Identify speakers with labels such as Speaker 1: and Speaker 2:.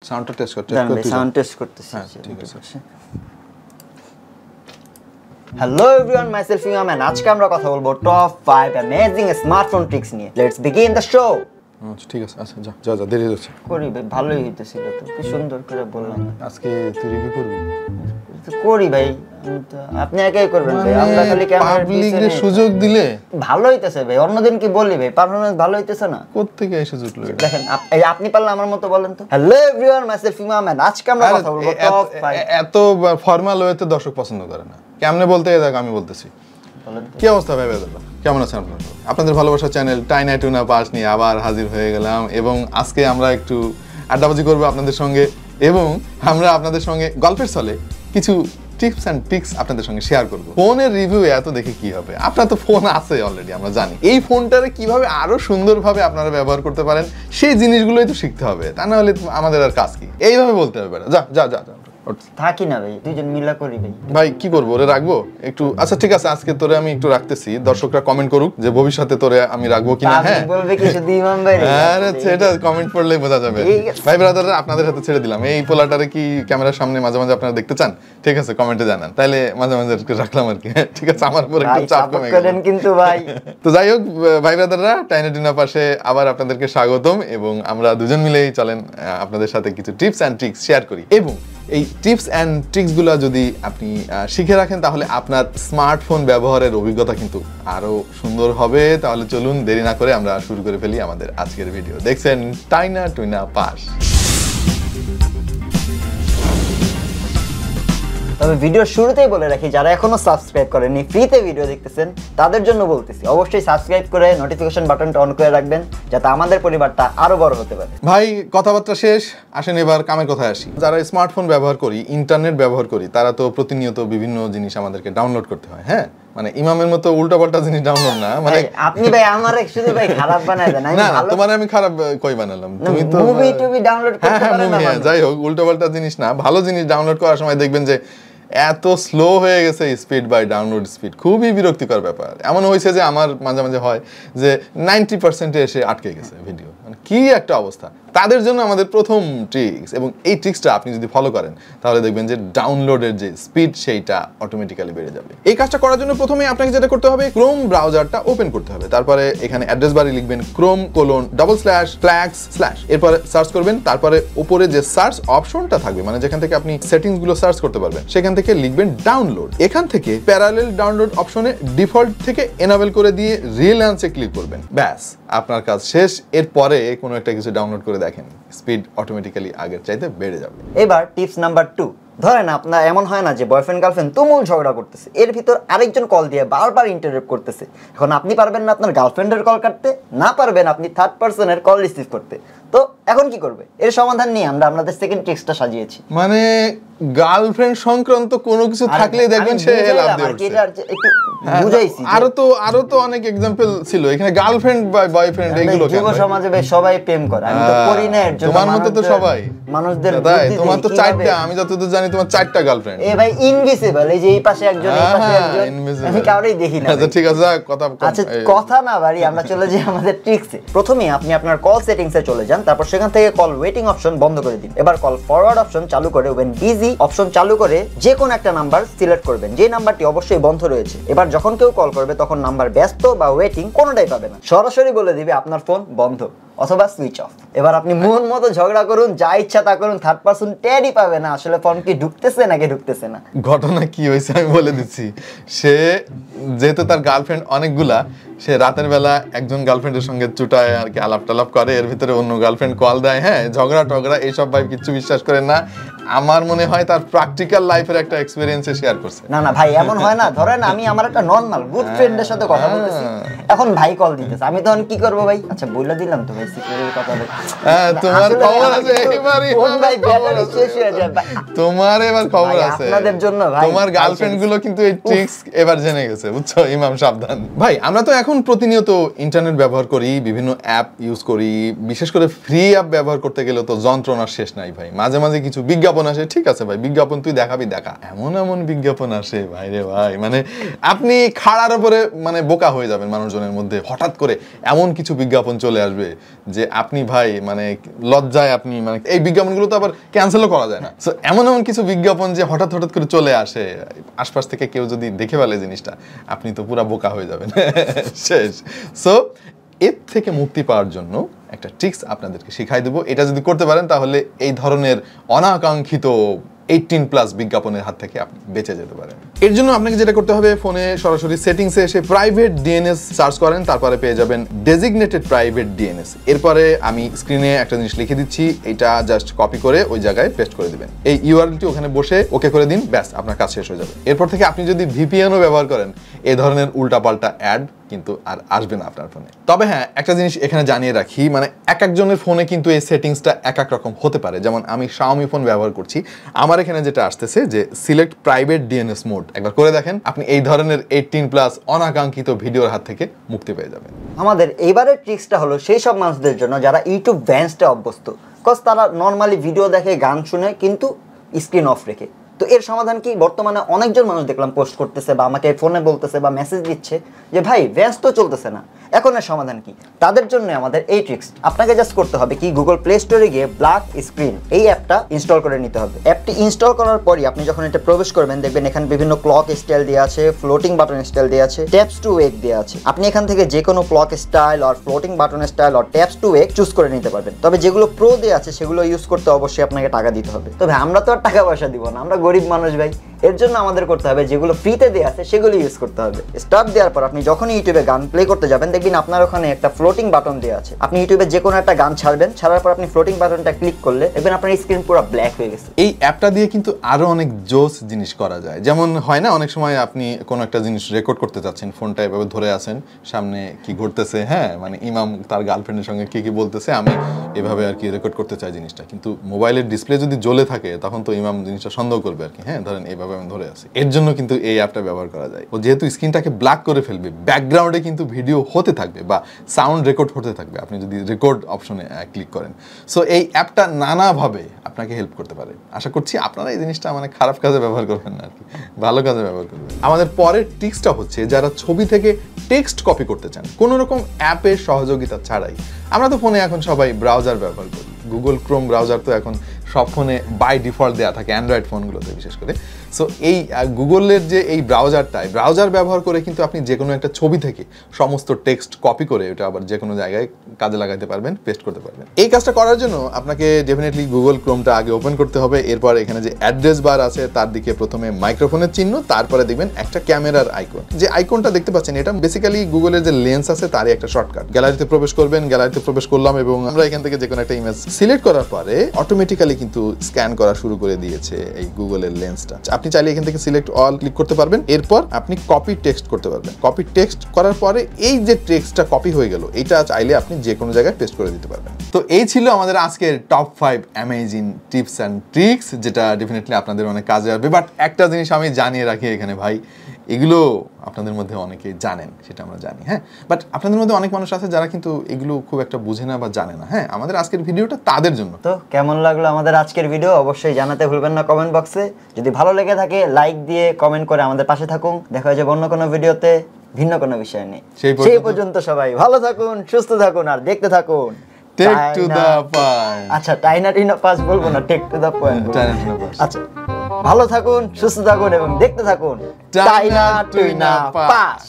Speaker 1: সাউন্ডটা টেস্ট করতে
Speaker 2: sound test করতেছি
Speaker 1: হ্যাঁ ঠিক আছে
Speaker 2: হ্যালো এভরিওয়ান মাইসেলফ ইমাম এন্ড আজকে আমরা কথা বলবো টপ 5 অ্যামেজিং স্মার্টফোন ট্রিক্স নিয়ে লেটস বিগিন দ্য শো
Speaker 1: আচ্ছা ঠিক আছে আচ্ছা যা যা দেরি হচ্ছে
Speaker 2: করি ভাই ভালোই হইতেছিল তো কি সুন্দর করে বললাম
Speaker 1: আজকে তুই কি করবি
Speaker 2: করি ভাই আপনি একাই করবেন ভাই আমরা খালি ক্যামেরার
Speaker 1: পাবলিকের সুযোগ দিলে
Speaker 2: ভালো হইতেছে ভাই অন্যদিন কি বললি ভাই পারফরম্যান্স ভালো হইতেছে না
Speaker 1: কোত্থেকে এসে জুটলো
Speaker 2: দেখেন আপনি পারলে আমার মতো বলেন তো হ্যালো এভরিওয়ান মাইসেলফ ইমাম এন্ড আজকে আমরা কথা বলবো টপ 5
Speaker 1: এত ফর্মাল ওয়েতে দর্শক পছন্দ করে না কেমনে বলতে দেখ আমি বলতেছি কি অবস্থা ভাই দাদা কেমন আছেন আপনারা আপনাদের ভালোবাসার চ্যানেল টাইনা টুনা পাস নিয়ে আবার হাজির হয়ে গেলাম এবং আজকে আমরা একটু আড্ডাবাজি করবো আপনাদের সঙ্গে এবং আমরা আপনাদের সঙ্গে গল্পের ছলে কিছু টিপস এন্ড ট্রিক্স আপনাদের সঙ্গে শেয়ার করবো ফোনের রিভিউ এত দেখে কি হবে আপনার তো ফোন আছে অলরেডি আমরা জানি এই ফোনটারে কিভাবে আরো সুন্দরভাবে আপনারা ব্যবহার করতে পারেন সেই জিনিসগুলোই তো শিখতে হবে তা না হলে আমাদের আর কাজ কি এইভাবে বলতে হবে যা যা যা
Speaker 2: থাকি না ভাই দুইজন মিলা করি ভাই
Speaker 1: ভাই কি করবো ওরে রাখবো একটু আচ্ছা ঠিক আছে আজকে তোরে আমি একটু রাখতেছি দর্শকরা কমেন্ট করুক যে ভবিষ্যতে তোরে আমি রাখবো কিনা হ্যাঁ
Speaker 2: বলবে কি শুধু ইমাম ভাই
Speaker 1: আরে সেটা কমেন্ট পড়লেই বোঝা যাবে ভাই ব্রাদাররা আপনাদের হাতে ছেড়ে দিলাম এই পোলাটারে কি ক্যামেরার সামনে মাঝে মাঝে আপনারা দেখতে চান ঠিক আছে কমেন্টে জানান তাইলে মাঝে মাঝে রাখলাম আর কি ঠিক আছে আমার উপর একটু চাপ কমে গেল
Speaker 2: কিন্তু ভাই
Speaker 1: তো যাই হোক ভাই ব্রাদাররা টাইনা টুনা পাশে আবার আপনাদেরকে স্বাগতম এবং আমরা দুজন মিলেই চলেন আপনাদের সাথে কিছু টিপস এন্ড ট্রিক্স শেয়ার করি এবং এই টিপস অ্যান্ড ট্রিক্সগুলো যদি আপনি শিখে রাখেন তাহলে আপনার স্মার্টফোন ব্যবহারের অভিজ্ঞতা কিন্তু আরও সুন্দর হবে তাহলে চলুন দেরি না করে আমরা শুরু করে ফেলি আমাদের আজকের ভিডিও দেখছেন টাইনা টুনা পাস
Speaker 2: তবে ভিডিওর শুরুতেই বলে রাখি যারা এখনো সাবস্ক্রাইব করেননি ফ্রিতে ভিডিও দেখতেছেন তাদের জন্য বলতেছি অবশ্যই সাবস্ক্রাইব করে নোটিফিকেশন বাটনটা অন করে রাখবেন যাতে আমাদের পরিবারটা আরো বড় হতে পারে
Speaker 1: ভাই কথাবার্তা শেষ আসেন এবার কামের কথায় আসি যারা স্মার্টফোন ব্যবহার করি ইন্টারনেট ব্যবহার করি তারা তো প্রতিনিয়ত বিভিন্ন জিনিস আমাদেরকে ডাউনলোড করতে হয় হ্যাঁ মানে ইমামের মতো উল্টাপাল্টা জিনিস ডাউনলোড না মানে
Speaker 2: আপনি ভাই আমারে শুধু ভাই খারাপ বানায় দেন
Speaker 1: না তোমারে আমি খারাপ কই বানালাম তুমি তো
Speaker 2: মুভি টুভি ডাউনলোড করতে পারেন না
Speaker 1: যাই হোক উল্টাপাল্টা জিনিস না ভালো জিনিস ডাউনলোড করার সময় দেখবেন যে এত স্লো হয়ে গেছে স্পিড বাই ডাউনলোড স্পিড খুবই বিরক্তিকর ব্যাপার এমন হয়েছে যে আমার মাঝে মাঝে হয় যে 90% এসে আটকে গেছে ভিডিও মানে কি একটা অবস্থা তাদের জন্য আমাদের প্রথম ট্রিক্স এবং এই ট্রিক্সটা আপনি যদি ফলো করেন তাহলে দেখবেন যে ডাউনলোডের যে স্পিড সেইটা অটোমেটিক্যালি বেড়ে যাবে এই কাজটা করার জন্য প্রথমে আপনাকে যেটা করতে হবে ক্রোম ব্রাউজারটা ওপেন করতে হবে তারপরে এখানে অ্যাড্রেস বারে লিখবেন chrome://flags/ এরপরে সার্চ করবেন তারপরে উপরে যে সার্চ অপশনটা থাকবে মানে যেখান থেকে আপনি সেটিংস গুলো সার্চ করতে পারবেন সেখান থেকে লিখবেন ডাউনলোড এখান থেকে প্যারালেল ডাউনলোড অপশনে ডিফল্ট থেকে এনাবেল করে দিয়ে রিলায়েন্সে ক্লিক করবেন ব্যাস আপনার কাজ শেষ এরপরে কোনো একটা কিছু ডাউনলোড করে দেখেন স্পিড অটোমেটিক্যালি আগের চাইতে বেড়ে যাবে
Speaker 2: এবার টিপস নাম্বার 2 ধরেন আপনার এমন হয় না যে বয়ফ্রেন্ড গার্লফ্রেন্ড তুমুল ঝগড়া করতেছে এর ভিতর আরেকজন কল দিয়ে বারবার ইন্টারাপ্ট করতেছে এখন আপনি পারবেন না আপনার গার্লফ্রেন্ডের কল কাটতে না পারবেন আপনি থার্ড পারসনের কল রিসিভ করতে তো এখন কি করবে এর সমাধান নিয়ে আমরা আপনাদের সেকেন্ড ট্রিক্সটা সাজিয়েছি
Speaker 1: মানে গার্লফ্রেন্ড সংক্রান্ত কোনো কিছু থাকলে দেখবেন সে লাভ দিয়ে
Speaker 2: একটু বুঝাইছি
Speaker 1: আরো তো অনেক एग्जांपल ছিল এখানে গার্লফ্রেন্ড বা বয়ফ্রেন্ড এগুলো কেন
Speaker 2: যুব সমাজে ভাই সবাই প্রেম করে আমি তো করি না এর জন্য
Speaker 1: তোমার মত তো সবাই
Speaker 2: মানুষদের
Speaker 1: বুদ্ধি তোমার তো চারটা আমি যতদূর জানি তোমার চারটা গার্লফ্রেন্ড
Speaker 2: এ ভাই ইনভিজিবল এই যে এই পাশে একজন এই পাশে একজন আমি কাউরেই দেখি না
Speaker 1: আচ্ছা ঠিক আছে
Speaker 2: আচ্ছা কথা না বাড়ি আমরা চলে যাই আমাদের ট্রিক্সে প্রথমে আপনি আপনার কল সেটিংসে চলে যান তারপর সেখান থেকে কল ওয়েটিং অপশন বন্ধ করে দিন এবার কল ফরওয়ার্ড অপশন চালু করে ওয়েন বিজি অপশন চালু করে যে কোন একটা নাম্বার সিলেক্ট করবেন যে নাম্বারটি অবশ্যই বন্ধ রয়েছে এবার যখন কেউ কল করবে তখন নাম্বার ব্যস্ত বা ওয়েটিং কোনোটাই পাবে না সরাসরি বলে দিবে আপনার ফোন বন্ধ অথবা সুইচ অফ এবার আপনি মন মতো ঝগড়া করুন যা ইচ্ছা তা করুন থার্ড পারসন টেরই পাবে না আসলে ফোন কি ঢুকতেছে নাকি ঢুকতেছে না
Speaker 1: ঘটনা কি হয়েছে আমি বলে দিচ্ছি সে যেহেতু তার গার্লফ্রেন্ড অনেকগুলা সে রাতের বেলা একজন গার্লফ্রেন্ডের সঙ্গে চুটায় আর কি আলাপ টালাপ করে এর ভিতরে অন্য গার্লফ্রেন্ড কল দেয় হ্যাঁ ঝগড়া টগড়া এইসব ভাই কিছু বিশ্বাস করেন না আমার মনে হয় তার প্র্যাকটিক্যাল লাইফের একটা এক্সপেরিয়েন্সে শেয়ার করছে
Speaker 2: না না ভাই এমন হয় না ধরেন আমি আমার একটা নরমাল গুড ফ্রেন্ডের সাথে কথা বলতেছি এখন ভাই কল দিতেছে আমি তখন কি করব ভাই আচ্ছা বলে দিলাম তো ভাই সিকিউরিটির কথা বলে
Speaker 1: হ্যাঁ তোমার খবর আছে এবারে
Speaker 2: কোন ভাই ব্যাটারি শেষ হয়ে যায়
Speaker 1: তোমার এবার খবর আছে
Speaker 2: আপনাদের জন্য ভাই
Speaker 1: তোমার গার্লফ্রেন্ড গুলো কিন্তু এই ট্রিক্স এবার জেনে গেছে বুঝছো ইমাম সাবধান ভাই আমরা তো এখন প্রতিনিয়ত ইন্টারনেট ব্যবহার করি বিভিন্ন অ্যাপ ইউজ করি বিশেষ করে ফ্রি অ্যাপ ব্যবহার করতে গেলে তো যন্ত্রণার শেষ নাই ভাই মাঝে মাঝে কিছু বিজ্ঞাপন বিজ্ঞাপন আসে, ঠিক আছে ভাই বিজ্ঞাপন তুই দেখাবি দেখা, এমন এমন বিজ্ঞাপন আসে ভাই রে ভাই, মানে আপনি খাড়ার উপরে মানে বোকা হয়ে যাবেন মানুষজনের মধ্যে। হঠাৎ করে এমন কিছু বিজ্ঞাপন চলে আসবে যে আপনি ভাই মানে লজ্জায় আপনি মানে এই বিজ্ঞাপনগুলো তো আবার ক্যান্সেলও করা যায় না। সো এমন এমন কিছু বিজ্ঞাপন যে হঠাৎ হঠাৎ করে চলে আসে, আশপাশ থেকে কেউ যদি দেখে ফেলে জিনিসটা আপনি তো পুরা বোকা হয়ে যাবেন শেষ। সো এর থেকে মুক্তি পাওয়ার জন্য একটা ট্রিক্স আপনাদেরকে শিখাই দেবো। এটা যদি করতে পারেন তাহলে এই ধরনের অনাকাঙ্ক্ষিত 18+ বিজ্ঞাপনের হাত থেকে আপনি বেঁচে যেতে পারেন। এর জন্য আপনাকে যেটা করতে হবে, ফোনে সরাসরি সেটিংসে এসে প্রাইভেট ডিএনএস সার্চ করেন, তারপরে পেয়ে যাবেন ডেজিগনেটেড প্রাইভেট ডিএনএস। এরপরে আমি স্ক্রিনে একটা জিনিস লিখে দিচ্ছি, এটা জাস্ট কপি করে ওই জায়গায় পেস্ট করে দিবেন। এই ইউআরএলটি ওখানে বসে ওকে করে দিন, ব্যাস আপনার কাজ শেষ হয়ে যাবে। এরপর থেকে আপনি যদি ভিপিএনও ব্যবহার করেন এই ধরনের উল্টাপাল্টা অ্যাড কিন্তু আর আসবে না আপনার ফোনে। তবে হ্যাঁ, একটা জিনিস এখানে জানিয়ে রাখি, মানে এক একজনের ফোনে কিন্তু এই সেটিংসটা এক এক রকম হতে পারে। যেমন আমি Xiaomi ফোন ব্যবহার করছি, আমার এখানে যেটা আসতেছে যে সিলেক্ট প্রাইভেট ডিএনএস মোড, একবার করে দেখেন আপনি এই ধরনের 18+ অনাকাঙ্ক্ষিত ভিডিওর হাত থেকে মুক্তি পেয়ে যাবেন।
Speaker 2: আমাদের এবারের ট্রিক্সটা হলো সেই সব মানুষদের জন্য যারা ইউটিউব ভ্যান্সটা অভ্যস্ত, বিকজ তারা নর্মালি ভিডিও দেখে, গান শুনে, কিন্তু স্ক্রিন অফ রেখে। তো এর সমাধান কি? বর্তমানে অনেকজন মানুষ দেখলাম পোস্ট করতেছে বা আমাকে ফোনে বলতেছে বা মেসেজ দিচ্ছে যে ভাই ভ্যান্স তো চলতেছে না, এখন এর সমাধান কি? তাদের জন্য আমাদের এই ট্রিক্স। আপনাকে জাস্ট করতে হবে কি, গুগল প্লে স্টোরে গিয়ে ব্ল্যাক স্ক্রিন এই অ্যাপটা ইনস্টল করে নিতে হবে। অ্যাপটি ইনস্টল করার পরই আপনি যখন এটা প্রবেশ করবেন দেখবেন এখানে বিভিন্ন ক্লক স্টাইল দেওয়া আছে, ফ্লোটিং বাটন স্টাইল দেওয়া আছে, ট্যাপস টু ওয়েক দেওয়া আছে। আপনি এখান থেকে যে কোনো ক্লক স্টাইল আর ফ্লোটিং বাটন স্টাইল আর ট্যাপস টু ওয়েক চুজ করে নিতে পারবেন। তবে যেগুলো প্রো দেওয়া আছে সেগুলো ইউজ করতে অবশ্যই আপনাকে টাকা দিতে হবে। তবে আমরা তো আর টাকা পয়সা দিব না, আমরা গরিব মানুষ ভাই। এর জন্য আমাদের করতে হবে যেগুলো ফ্রিতে দেওয়া আছে সেগুলো ইউজ করতে হবে। স্টার্ট দেওয়ার পর আপনি যখনই ইউটিউবে গান প্লে করতে যাবেন দেখবেন আপনার ওখানে একটা ফ্লোটিং বাটন দেওয়া আছে। আপনি ইউটিউবে যে কোনো একটা গান ছাড়বেন, ছাড়ার পর আপনি ফ্লোটিং বাটনটা ক্লিক করলে দেখবেন আপনার স্ক্রিন পুরো ব্ল্যাক হয়ে গেছে।
Speaker 1: এই অ্যাপটা দিয়ে কিন্তু আরো অনেক জোস জিনিস করা যায়। যেমন হয় না অনেক সময় আপনি কোনো একটা জিনিস রেকর্ড করতে চাচ্ছেন, ফোনটা এভাবে ধরে আছেন, সামনে কি ঘটতেছে, হ্যাঁ মানে ইমাম তার গার্লফ্রেন্ডের সঙ্গে কি বলতেছে, আমি এভাবে আর কি রেকর্ড করতে চাই জিনিসটা, কিন্তু মোবাইলের ডিসপ্লে যদি জ্বলে থাকে তখন তো ইমাম জিনিসটা সন্দেহ করবে আর কি। হ্যাঁ ধরেন এইভাবে আমি ধরে আছি, এর জন্য কিন্তু এই অ্যাপটা ব্যবহার করা যায়। ও যেহেতু স্ক্রিনটাকে ব্ল্যাক করে ফেলবে, ব্যাকগ্রাউন্ডে কিন্তু ভিডিও হতে থাকবে বা সাউন্ড রেকর্ড হতে থাকবে আপনি যদি রেকর্ড অপশনে ক্লিক করেন। সো এই অ্যাপটা নানাভাবে আপনাকে হেল্প করতে পারে। আশা করছি আপনারা এই জিনিসটা মানে খারাপ কাজে ব্যবহার করবেন না আর কি, ভালো কাজে ব্যবহার করবেন। আমাদের পরের ট্রিক্সটা হচ্ছে যারা ছবি থেকে টেক্সট কপি করতে চান কোনো রকম অ্যাপের সহযোগিতা ছাড়াই। আমরা তো ফোনে এখন সবাই ব্রাউজার ব্যবহার করি, গুগল ক্রোম ব্রাউজার তো এখন সব ফোনে বাই ডিফল্ট দেওয়া থাকে, অ্যান্ড্রয়েড ফোনগুলোতে বিশেষ করে। সো এই গুগলের যে এই ব্রাউজার ব্যবহার করে কিন্তু আপনি যে কোনো একটা ছবি থেকে সমস্ত টেক্সট কপি করে ওটা আবার যে কোনো জায়গায় কাজে লাগাতে পারবেন, পেস্ট করতে পারবেন। এই কাজটা করার জন্য আপনাকে ডেফিনেটলি গুগল ক্রোমটা আগে ওপেন করতে হবে। এরপর এখানে যে অ্যাড্রেস বার আছে তার দিকে প্রথমে মাইক্রোফোনের চিহ্ন, তারপরে দেখবেন একটা ক্যামেরার আইকন। যে আইকনটা দেখতে পাচ্ছেন এটা বেসিক্যালি গুগলের যে লেন্স আছে তারই একটা শর্টকাট। গ্যালারিতে প্রবেশ করবেন, গ্যালারিতে প্রবেশ করলাম এবং আমরা এখান থেকে যে কোনো একটা ইমেজ সিলেক্ট করার পরে অটোমেটিক্যালি কিন্তু স্ক্যান করা শুরু করে দিয়েছে এই গুগলের লেন্সটা। আপনি চাইলে এখান থেকে সিলেক্ট অল ক্লিক করতে পারবেন। এরপর আপনি কপি টেক্সট করতে পারবেন। কপি টেক্সট করার পরে এই যে টেক্সটটা কপি হয়ে গেল, এটা চাইলে আপনি যে কোনো জায়গায় পেস্ট করে দিতে পারবেন। তো এই ছিল আমাদের আজকের top 5 amazing tips and tricks, যেটা ডেফিনেটলি আপনাদের অনেক কাজে আসবে। বাট একটা জিনিস আমি জানিয়ে রাখি এখানে ভাই, এগুলো আপনাদের মধ্যে অনেকে জানেন, সেটা আমরা জানি, হ্যাঁ, বাট আপনাদের মধ্যে অনেক মানুষ আছে যারা কিন্তু এগুলো খুব একটা বুঝে না বা জানে না। হ্যাঁ, আমাদের আজকের ভিডিওটা তাদের জন্য।
Speaker 2: তো কেমন লাগলো আমাদের আজকের ভিডিও অবশ্যই জানাতে ভুলবেন না কমেন্ট বক্সে। যদি ভালো লেগে থাকে লাইক দিয়ে কমেন্ট করে আমাদের পাশে থাকুন। দেখা যাবে অন্য কোনো ভিডিওতে ভিন্ন কোনো বিষয় নেই। সেই পর্যন্ত সবাই ভালো থাকুন, সুস্থ থাকুন আর দেখতে থাকুন
Speaker 1: টেক টু দা পয়েন্ট।
Speaker 2: আচ্ছা, টাইনা টিনা পাস বলবো না, টেক টু দা পয়েন্ট। আচ্ছা, ভালো থাকুন, সুস্থ থাকুন এবং দেখতে থাকুন টাইনা টুইনা পাস।